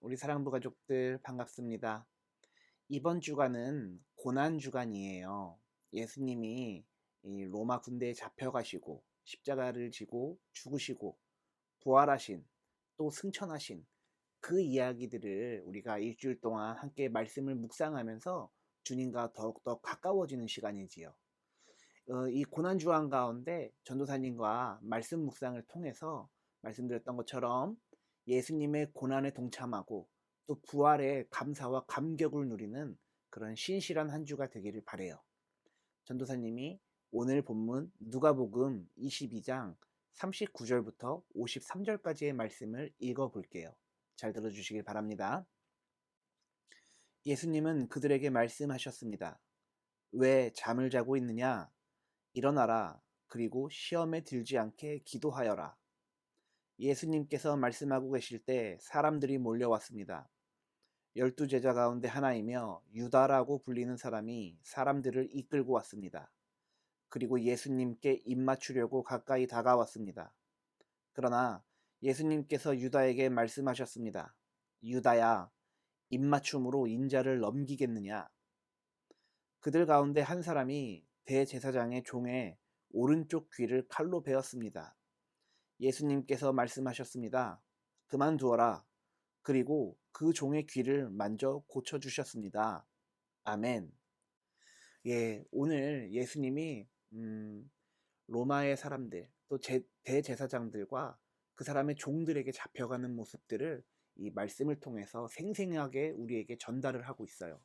우리 사랑부 가족들 반갑습니다. 이번 주간은 고난 주간이에요. 예수님이 이 로마 군대에 잡혀가시고 십자가를 지고 죽으시고 부활하신 또 승천하신 그 이야기들을 우리가 일주일 동안 함께 말씀을 묵상하면서 주님과 더욱더 가까워지는 시간이지요. 이 고난 주간 가운데 전도사님과 말씀 묵상을 통해서 말씀드렸던 것처럼 예수님의 고난에 동참하고 또 부활의 감사와 감격을 누리는 그런 신실한 한 주가 되기를 바래요. 전도사님이 오늘 본문 누가복음 22장 39절부터 53절까지의 말씀을 읽어 볼게요. 잘 들어주시길 바랍니다. 예수님은 그들에게 말씀하셨습니다. 왜 잠을 자고 있느냐? 일어나라. 그리고 시험에 들지 않게 기도하여라. 예수님께서 말씀하고 계실 때 사람들이 몰려왔습니다. 12제자 가운데 하나이며 유다라고 불리는 사람이 사람들을 이끌고 왔습니다. 그리고 예수님께 입맞추려고 가까이 다가왔습니다. 그러나 예수님께서 유다에게 말씀하셨습니다. 유다야, 입맞춤으로 인자를 넘기겠느냐? 그들 가운데 한 사람이 대제사장의 종의 오른쪽 귀를 칼로 베었습니다. 예수님께서 말씀하셨습니다. 그만두어라. 그리고 그 종의 귀를 만져 고쳐주셨습니다. 아멘. 예, 오늘 예수님이 로마의 사람들 또 대제사장들과 그 사람의 종들에게 잡혀가는 모습들을 이 말씀을 통해서 생생하게 우리에게 전달을 하고 있어요.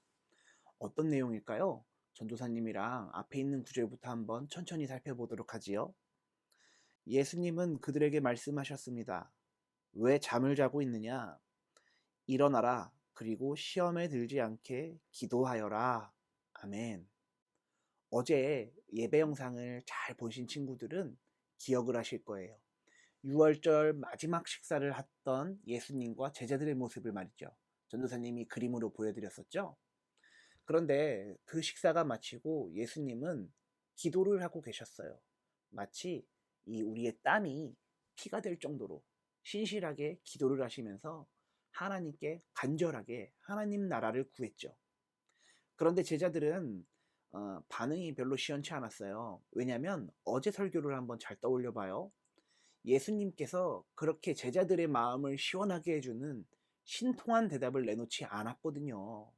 어떤 내용일까요? 전도사님이랑 앞에 있는 구절부터 한번 천천히 살펴보도록 하지요. 예수님은 그들에게 말씀하셨습니다. 왜 잠을 자고 있느냐? 일어나라. 그리고 시험에 들지 않게 기도하여라. 아멘. 어제 예배 영상을 잘 보신 친구들은 기억을 하실 거예요. 6월절 마지막 식사를 했던 예수님과 제자들의 모습을 말이죠. 전도사님이 그림으로 보여드렸었죠. 그런데 그 식사가 마치고 예수님은 기도를 하고 계셨어요. 마치 이 우리의 땀이 피가 될 정도로 신실하게 기도를 하시면서 하나님께 간절하게 하나님 나라를 구했죠. 그런데 제자들은 반응이 별로 시원치 않았어요. 왜냐하면 어제 설교를 한번 잘 떠올려 봐요. 예수님께서 그렇게 제자들의 마음을 시원하게 해주는 신통한 대답을 내놓지 않았거든요.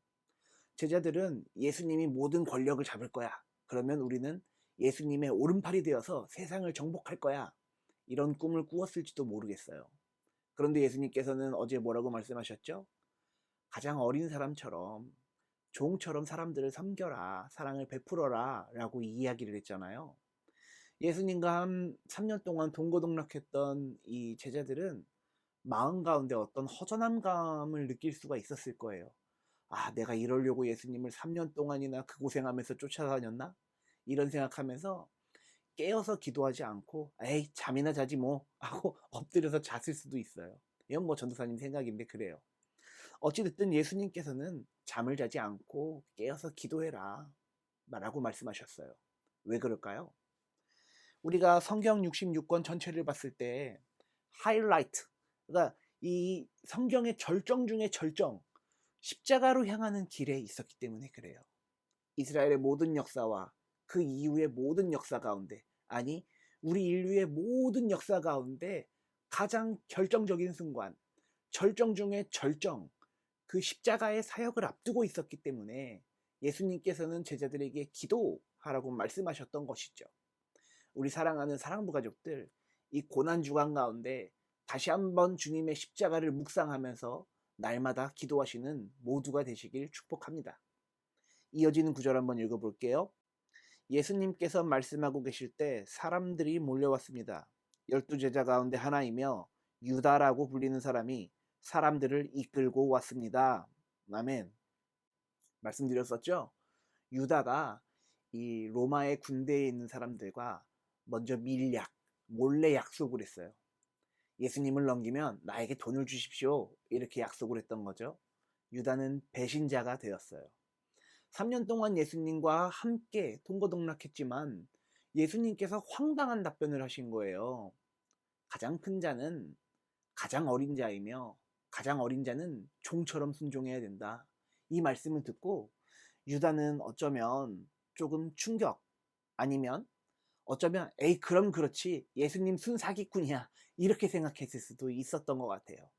제자들은 예수님이 모든 권력을 잡을 거야. 그러면 우리는 예수님의 오른팔이 되어서 세상을 정복할 거야. 이런 꿈을 꾸었을지도 모르겠어요. 그런데 예수님께서는 어제 뭐라고 말씀하셨죠? 가장 어린 사람처럼 종처럼 사람들을 섬겨라, 사랑을 베풀어라 라고 이야기를 했잖아요. 예수님과 한 3년 동안 동고동락했던 이 제자들은 마음 가운데 어떤 허전함감을 느낄 수가 있었을 거예요. 아, 내가 이러려고 예수님을 3년 동안이나 그 고생하면서 쫓아다녔나? 이런 생각하면서 깨어서 기도하지 않고 에이 잠이나 자지 뭐 하고 엎드려서 잤을 수도 있어요. 이건 뭐 전도사님 생각인데 그래요. 어찌됐든 예수님께서는 잠을 자지 않고 깨어서 기도해라 라고 말씀하셨어요. 왜 그럴까요? 우리가 성경 66권 전체를 봤을 때 하이라이트, 그러니까 이 성경의 절정 중에 절정, 십자가로 향하는 길에 있었기 때문에 그래요. 이스라엘의 모든 역사와 그 이후의 모든 역사 가운데, 아니 우리 인류의 모든 역사 가운데 가장 결정적인 순간, 절정 중에 절정, 그 십자가의 사역을 앞두고 있었기 때문에 예수님께서는 제자들에게 기도하라고 말씀하셨던 것이죠. 우리 사랑하는 사랑부 가족들, 이 고난 주간 가운데 다시 한번 주님의 십자가를 묵상하면서 날마다 기도하시는 모두가 되시길 축복합니다. 이어지는 구절 한번 읽어볼게요. 예수님께서 말씀하고 계실 때 사람들이 몰려왔습니다. 12제자 가운데 하나이며 유다라고 불리는 사람이 사람들을 이끌고 왔습니다. 아멘. 말씀드렸었죠? 유다가 이 로마의 군대에 있는 사람들과 먼저 밀약, 몰래 약속을 했어요. 예수님을 넘기면 나에게 돈을 주십시오. 이렇게 약속을 했던 거죠. 유다는 배신자가 되었어요. 3년 동안 예수님과 함께 동거동락했지만 예수님께서 황당한 답변을 하신 거예요. 가장 큰 자는 가장 어린 자이며 가장 어린 자는 종처럼 순종해야 된다. 이 말씀을 듣고 유다는 어쩌면 조금 충격, 아니면 어쩌면 에이 그럼 그렇지 예수님 순사기꾼이야 이렇게 생각했을 수도 있었던 것 같아요.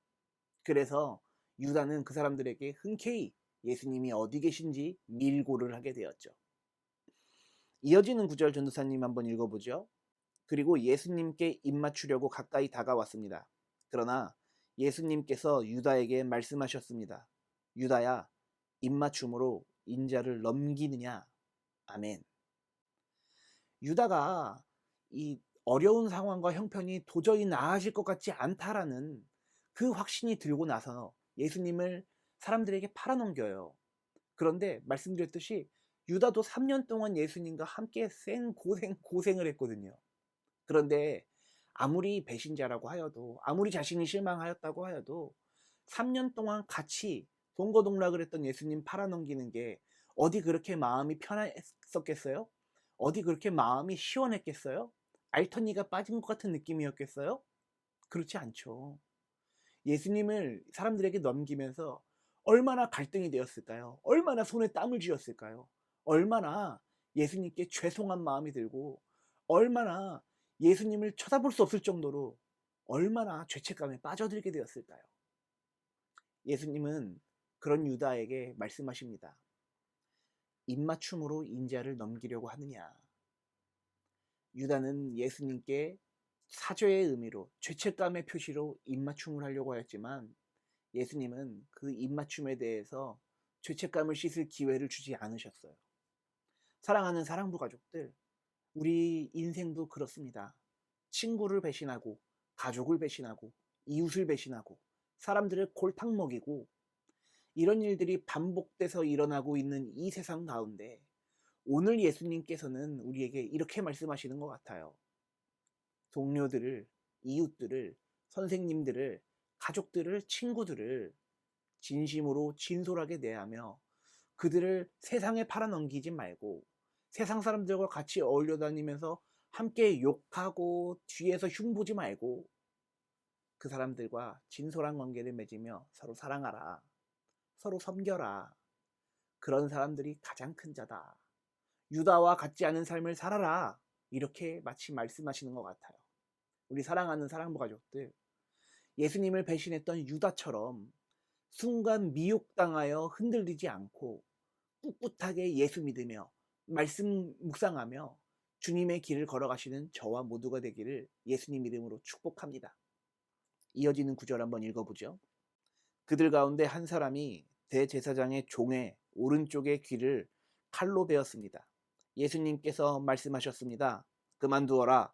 그래서 유다는 그 사람들에게 흔쾌히 예수님이 어디 계신지 밀고를 하게 되었죠. 이어지는 구절 전도사님 한번 읽어보죠. 그리고 예수님께 입맞추려고 가까이 다가왔습니다. 그러나 예수님께서 유다에게 말씀하셨습니다. 유다야, 입맞춤으로 인자를 넘기느냐? 아멘. 유다가 이 어려운 상황과 형편이 도저히 나아질 것 같지 않다라는 그 확신이 들고 나서 예수님을 사람들에게 팔아넘겨요. 그런데 말씀드렸듯이 유다도 3년 동안 예수님과 함께 고생을 했거든요. 그런데 아무리 배신자라고 하여도, 아무리 자신이 실망하였다고 하여도 3년 동안 같이 동거동락을 했던 예수님 팔아넘기는 게 어디 그렇게 마음이 편했었겠어요? 어디 그렇게 마음이 시원했겠어요? 알턴니가 빠진 것 같은 느낌이었겠어요? 그렇지 않죠. 예수님을 사람들에게 넘기면서 얼마나 갈등이 되었을까요? 얼마나 손에 땀을 쥐었을까요? 얼마나 예수님께 죄송한 마음이 들고, 얼마나 예수님을 쳐다볼 수 없을 정도로 얼마나 죄책감에 빠져들게 되었을까요? 예수님은 그런 유다에게 말씀하십니다. 입맞춤으로 인자를 넘기려고 하느냐? 유다는 예수님께 사죄의 의미로, 죄책감의 표시로 입맞춤을 하려고 하였지만 예수님은 그 입맞춤에 대해서 죄책감을 씻을 기회를 주지 않으셨어요. 사랑하는 사랑부 가족들, 우리 인생도 그렇습니다. 친구를 배신하고, 가족을 배신하고, 이웃을 배신하고, 사람들을 골탕 먹이고, 이런 일들이 반복돼서 일어나고 있는 이 세상 가운데 오늘 예수님께서는 우리에게 이렇게 말씀하시는 것 같아요. 동료들을, 이웃들을, 선생님들을, 가족들을, 친구들을 진심으로 진솔하게 대하며 그들을 세상에 팔아넘기지 말고 세상 사람들과 같이 어울려 다니면서 함께 욕하고 뒤에서 흉보지 말고 그 사람들과 진솔한 관계를 맺으며 서로 사랑하라. 서로 섬겨라. 그런 사람들이 가장 큰 자다. 유다와 같지 않은 삶을 살아라. 이렇게 마치 말씀하시는 것 같아요. 우리 사랑하는 사랑부 가족들, 예수님을 배신했던 유다처럼 순간 미혹당하여 흔들리지 않고 꿋꿋하게 예수 믿으며 말씀 묵상하며 주님의 길을 걸어가시는 저와 모두가 되기를 예수님 이름으로 축복합니다. 이어지는 구절 한번 읽어보죠. 그들 가운데 한 사람이 대제사장의 종의 오른쪽의 귀를 칼로 베었습니다. 예수님께서 말씀하셨습니다. 그만두어라.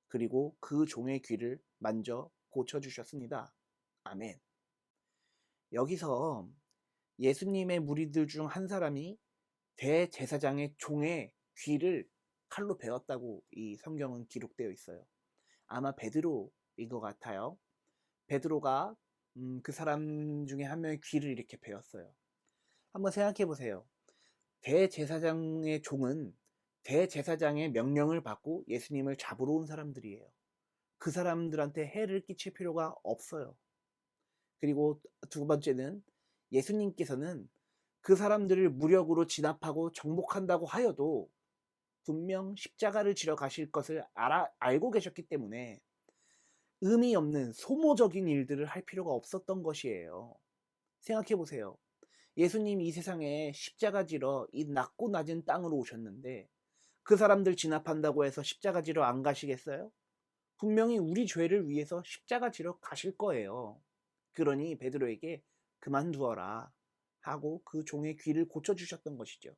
그리고 그 종의 귀를 만져 고쳐주셨습니다. 아멘. 여기서 예수님의 무리들 중 한 사람이 대제사장의 종의 귀를 칼로 베었다고 이 성경은 기록되어 있어요. 아마 베드로인 것 같아요. 베드로가 그 사람 중에 한 명의 귀를 이렇게 베었어요. 한번 생각해 보세요. 대제사장의 종은 대제사장의 명령을 받고 예수님을 잡으러 온 사람들이에요. 그 사람들한테 해를 끼칠 필요가 없어요. 그리고 두 번째는 예수님께서는 그 사람들을 무력으로 진압하고 정복한다고 하여도 분명 십자가를 지러 가실 것을 알고 계셨기 때문에 의미 없는 소모적인 일들을 할 필요가 없었던 것이에요. 생각해 보세요. 예수님이 이 세상에 십자가 지러 이 낮고 낮은 땅으로 오셨는데 그 사람들 진압한다고 해서 십자가 지러 안 가시겠어요? 분명히 우리 죄를 위해서 십자가 지러 가실 거예요. 그러니 베드로에게 그만두어라 하고 그 종의 귀를 고쳐주셨던 것이죠.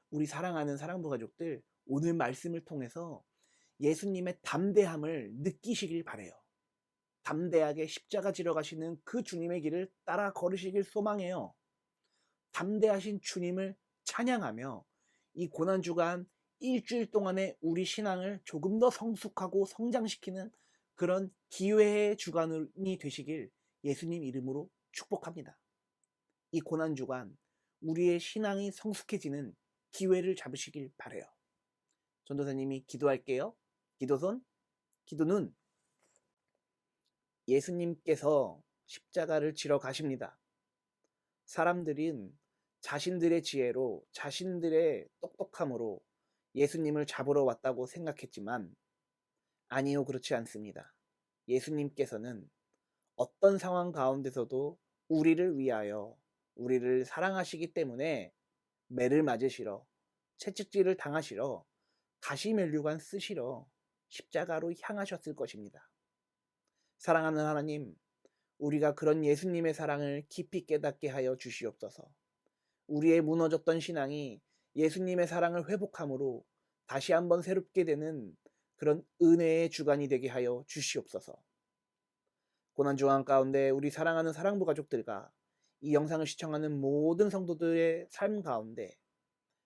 우리 사랑하는 사랑부 가족들, 오늘 말씀을 통해서 예수님의 담대함을 느끼시길 바래요. 담대하게 십자가 지러 가시는 그 주님의 길을 따라 걸으시길 소망해요. 담대하신 주님을 찬양하며 이 고난주간 일주일 동안의 우리 신앙을 조금 더 성숙하고 성장시키는 그런 기회의 주간이 되시길 예수님 이름으로 축복합니다. 이 고난주간 우리의 신앙이 성숙해지는 기회를 잡으시길 바래요. 전도사님이 기도할게요. 기도손, 기도눈. 예수님께서 십자가를 지러 가십니다. 사람들은 자신들의 지혜로, 자신들의 똑똑함으로 예수님을 잡으러 왔다고 생각했지만 아니요, 그렇지 않습니다. 예수님께서는 어떤 상황 가운데서도 우리를 위하여, 우리를 사랑하시기 때문에 매를 맞으시러, 채찍질을 당하시러, 가시면류관 쓰시러 십자가로 향하셨을 것입니다. 사랑하는 하나님, 우리가 그런 예수님의 사랑을 깊이 깨닫게 하여 주시옵소서. 우리의 무너졌던 신앙이 예수님의 사랑을 회복함으로 다시 한번 새롭게 되는 그런 은혜의 주간이 되게 하여 주시옵소서. 고난중앙 가운데 우리 사랑하는 사랑부 가족들과 이 영상을 시청하는 모든 성도들의 삶 가운데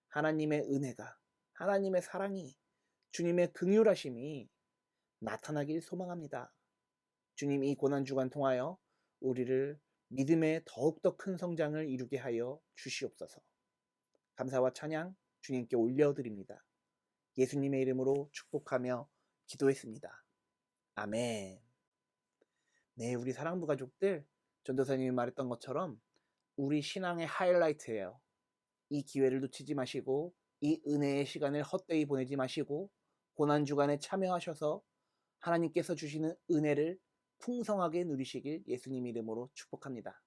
하나님의 은혜가, 하나님의 사랑이, 주님의 긍휼하심이 나타나길 소망합니다. 주님, 이 고난주간 통하여 우리를 믿음의 더욱더 큰 성장을 이루게 하여 주시옵소서. 감사와 찬양 주님께 올려드립니다. 예수님의 이름으로 축복하며 기도했습니다. 아멘. 네, 우리 사랑부 가족들, 전도사님이 말했던 것처럼 우리 신앙의 하이라이트예요. 이 기회를 놓치지 마시고 이 은혜의 시간을 헛되이 보내지 마시고 고난주간에 참여하셔서 하나님께서 주시는 은혜를 풍성하게 누리시길 예수님 이름으로 축복합니다.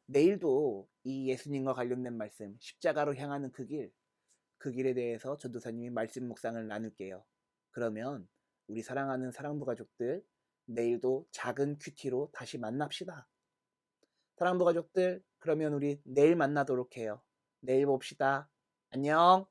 내일도 이 예수님과 관련된 말씀, 십자가로 향하는 그 길에 대해서 전도사님이 말씀 묵상을 나눌게요. 그러면 우리 사랑하는 사랑부 가족들, 내일도 작은 큐티로 다시 만납시다. 사랑부 가족들, 그러면 우리 내일 만나도록 해요. 내일 봅시다. 안녕.